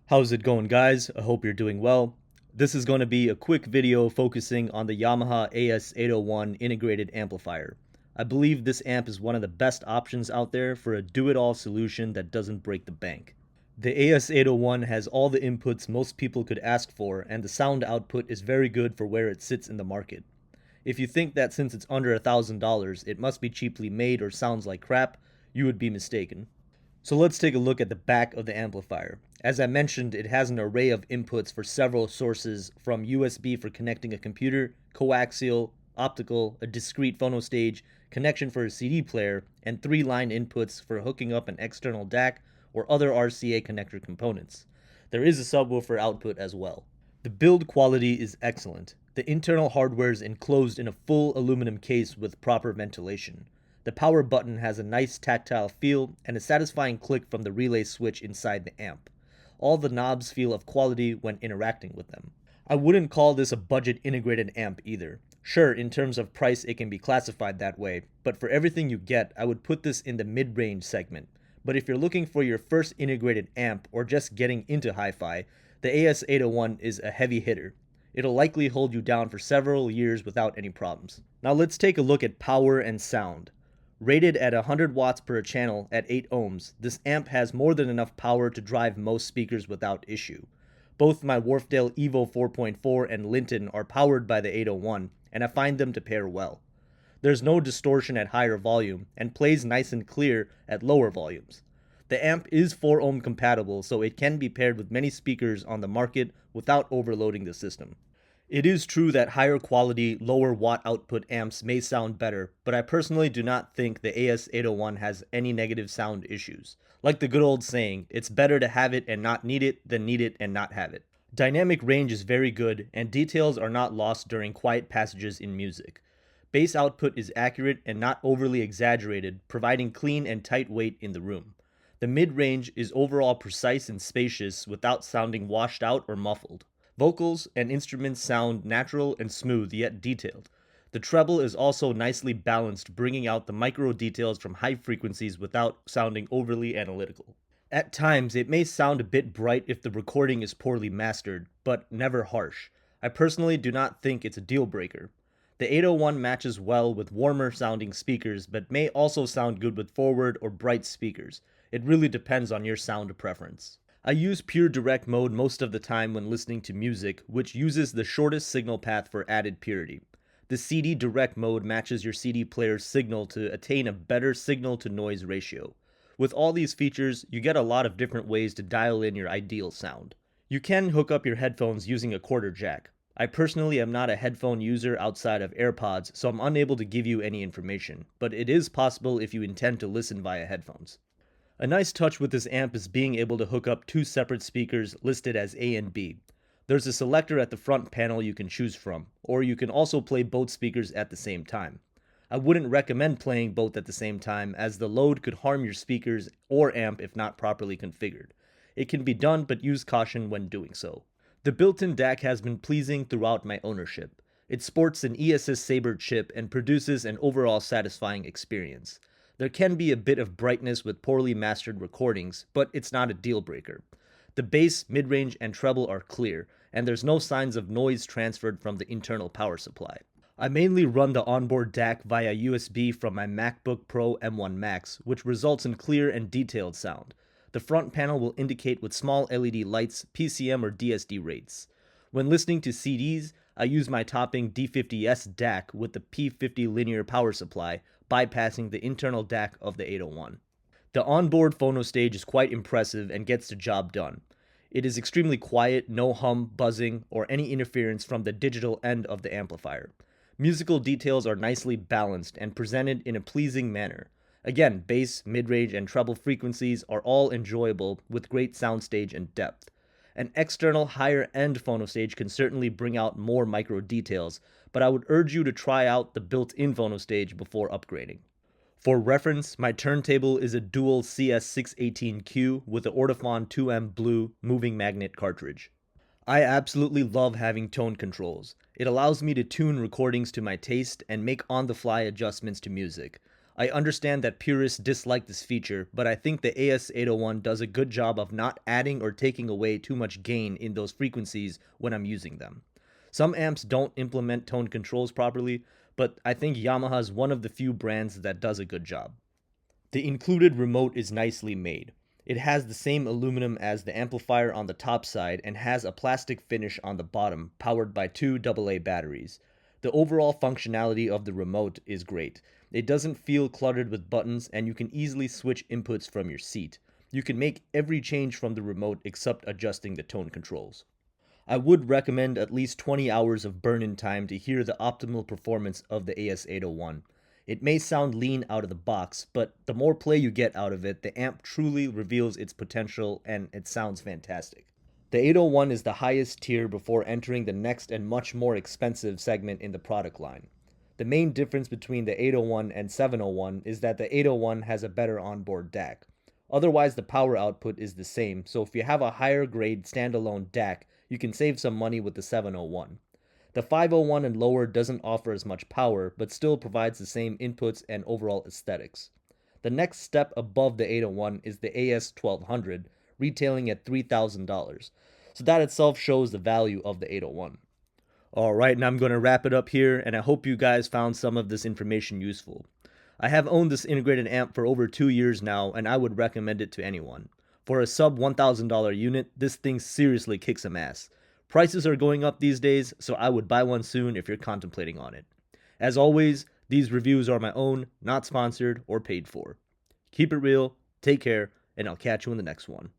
How's it going, guys? I hope you're doing well. This is going to be a quick video focusing on the Yamaha AS801 integrated amplifier. I believe this amp is one of the best options out there for a do-it-all solution that doesn't break the bank. The AS801 has all the inputs most people could ask for, and the sound output is very good for where it sits in the market. If you think that since it's under $1,000 it must be cheaply made or sounds like crap, you would be mistaken. So let's take a look at the back of the amplifier. As I mentioned, it has an array of inputs for several sources, from USB for connecting a computer, coaxial, optical, a discrete phono stage, connection for a CD player, and 3-line inputs for hooking up an external DAC or other RCA connector components. There is a subwoofer output as well. The build quality is excellent. The internal hardware is enclosed in a full aluminum case with proper ventilation. The power button has a nice tactile feel and a satisfying click from the relay switch inside the amp. All the knobs feel of quality when interacting with them. I wouldn't call this a budget integrated amp either. Sure, in terms of price it can be classified that way, but for everything you get, I would put this in the mid-range segment. But if you're looking for your first integrated amp or just getting into hi-fi, the AS801 is a heavy hitter. It'll likely hold you down for several years without any problems. Now let's take a look at power and sound. Rated at 100 watts per channel at 8 ohms, this amp has more than enough power to drive most speakers without issue. Both my Wharfedale Evo 4.4 and Linton are powered by the 801, and I find them to pair well. There's no distortion at higher volume, and plays nice and clear at lower volumes. The amp is 4 ohm compatible, so it can be paired with many speakers on the market without overloading the system. It is true that higher quality, lower watt output amps may sound better, but I personally do not think the AS801 has any negative sound issues. Like the good old saying, it's better to have it and not need it than need it and not have it. Dynamic range is very good, and details are not lost during quiet passages in music. Bass output is accurate and not overly exaggerated, providing clean and tight weight in the room. The mid-range is overall precise and spacious without sounding washed out or muffled. Vocals and instruments sound natural and smooth yet detailed. The treble is also nicely balanced, bringing out the micro details from high frequencies without sounding overly analytical. At times, it may sound a bit bright if the recording is poorly mastered, but never harsh. I personally do not think it's a deal breaker. The 801 matches well with warmer sounding speakers, but may also sound good with forward or bright speakers. It really depends on your sound preference. I use pure direct mode most of the time when listening to music, which uses the shortest signal path for added purity. The CD direct mode matches your CD player's signal to attain a better signal to noise ratio. With all these features, you get a lot of different ways to dial in your ideal sound. You can hook up your headphones using a quarter jack. I personally am not a headphone user outside of AirPods, so I'm unable to give you any information, but it is possible if you intend to listen via headphones. A nice touch with this amp is being able to hook up 2 separate speakers listed as A and B. There's a selector at the front panel you can choose from, or you can also play both speakers at the same time. I wouldn't recommend playing both at the same time, as the load could harm your speakers or amp if not properly configured. It can be done, but use caution when doing so. The built-in DAC has been pleasing throughout my ownership. It sports an ESS Sabre chip and produces an overall satisfying experience. There can be a bit of brightness with poorly mastered recordings, but it's not a deal breaker. The bass, mid-range, and treble are clear, and there's no signs of noise transferred from the internal power supply. I mainly run the onboard DAC via USB from my MacBook Pro M1 Max, which results in clear and detailed sound. The front panel will indicate with small LED lights, PCM or DSD rates. When listening to CDs, I use my topping D50S DAC with the P50 linear power supply, bypassing the internal DAC of the 801. The onboard phono stage is quite impressive and gets the job done. It is extremely quiet, no hum, buzzing, or any interference from the digital end of the amplifier. Musical details are nicely balanced and presented in a pleasing manner. Again, bass, mid-range, and treble frequencies are all enjoyable with great soundstage and depth. An external higher-end phono stage can certainly bring out more micro details, but I would urge you to try out the built-in phono stage before upgrading. For reference, my turntable is a dual CS618Q with a Ortofon 2M Blue moving magnet cartridge. I absolutely love having tone controls. It allows me to tune recordings to my taste and make on-the-fly adjustments to music. I understand that purists dislike this feature, but I think the AS801 does a good job of not adding or taking away too much gain in those frequencies when I'm using them. Some amps don't implement tone controls properly, but I think Yamaha is one of the few brands that does a good job. The included remote is nicely made. It has the same aluminum as the amplifier on the top side and has a plastic finish on the bottom, powered by two AA batteries. The overall functionality of the remote is great. It doesn't feel cluttered with buttons, and you can easily switch inputs from your seat. You can make every change from the remote except adjusting the tone controls. I would recommend at least 20 hours of burn-in time to hear the optimal performance of the AS801. It may sound lean out of the box, but the more play you get out of it, the amp truly reveals its potential and it sounds fantastic. The 801 is the highest tier before entering the next and much more expensive segment in the product line. The main difference between the 801 and 701 is that the 801 has a better onboard DAC. Otherwise, the power output is the same, so if you have a higher grade standalone DAC, you can save some money with the 701. The 501 and lower doesn't offer as much power, but still provides the same inputs and overall aesthetics. The next step above the 801 is the AS1200, retailing at $3,000. So that itself shows the value of the 801. Alright, and I'm going to wrap it up here, and I hope you guys found some of this information useful. I have owned this integrated amp for over 2 years now, and I would recommend it to anyone. For a sub $1,000 unit, this thing seriously kicks some ass. Prices are going up these days, so I would buy one soon if you're contemplating on it. As always, these reviews are my own, not sponsored or paid for. Keep it real, take care, and I'll catch you in the next one.